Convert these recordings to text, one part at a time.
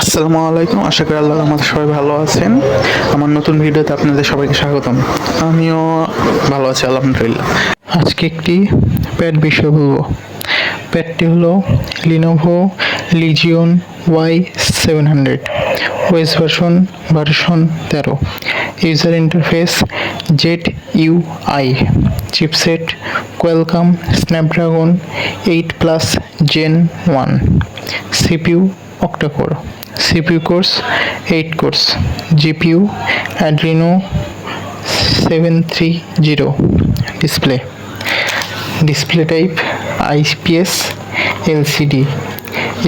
আসসালামু আলাইকুম। আশা করি আল্লাহর রহমতে সবাই ভালো আছেন। আমার নতুন ভিডিওতে আপনাদের সবাইকে স্বাগতম। আমিও ভালো আছি আলহামদুলিল্লাহ। আজকে একটি প্যাড বিষয় বলবো। প্যাডটি হলো Lenovo Legion Y700, OS version 13, user interface ZUI, chipset Qualcomm Snapdragon 8+ Gen 1, CPU octa-core, CPU cores 8 cores, GPU Adreno 730, display type IPS LCD,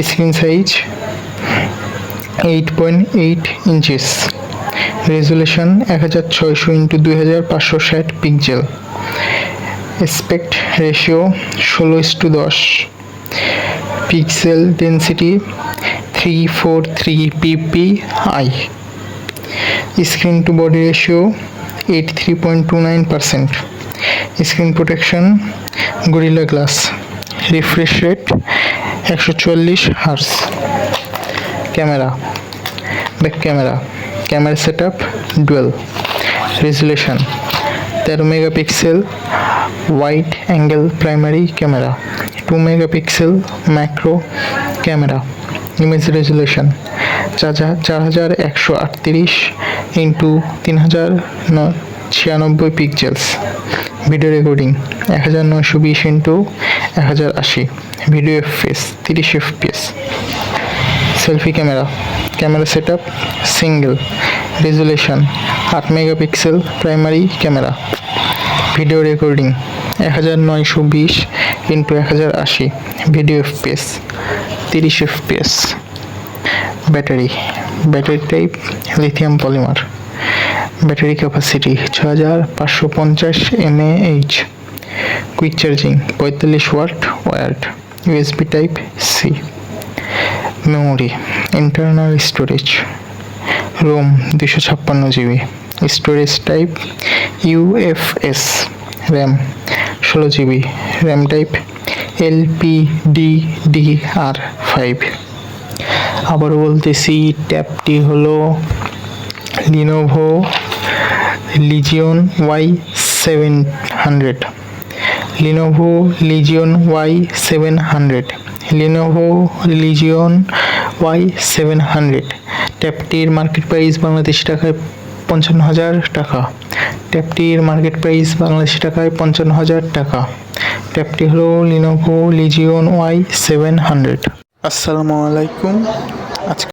screen size 8.8 inches, resolution 1600x2560 pixel, aspect ratio 16:10, pixel density 343 ppi, screen to body ratio 83.29%, screen protection Gorilla Glass, refresh rate 144 Hz, back camera setup dual, resolution 13 megapixel wide angle primary camera, 2 megapixel macro camera, image resolution 4138 into 3096 pixels, video recording 1920 into 1080, video fps 30 fps, selfie camera setup single, resolution 8 megapixel primary camera, video recording 1920 into 1080, video fps 30 fps, battery type lithium polymer, battery capacity 6550 mAh, quick charging 45 watt wired, USB type C, memory internal storage ROM 256 GB, storage type UFS, RAM 16 GB, RAM type LPDDR5। আবারও বলতেছি, ট্যাবটি হলো Lenovo Legion Y700, Lenovo Legion Y700। ট্যাবটির market price বাংলাদেশি টাকায় 55,000 টাকা। ট্যাবটি হলো Lenovo Legion Y700। আসসালামু আলাইকুম। আজকে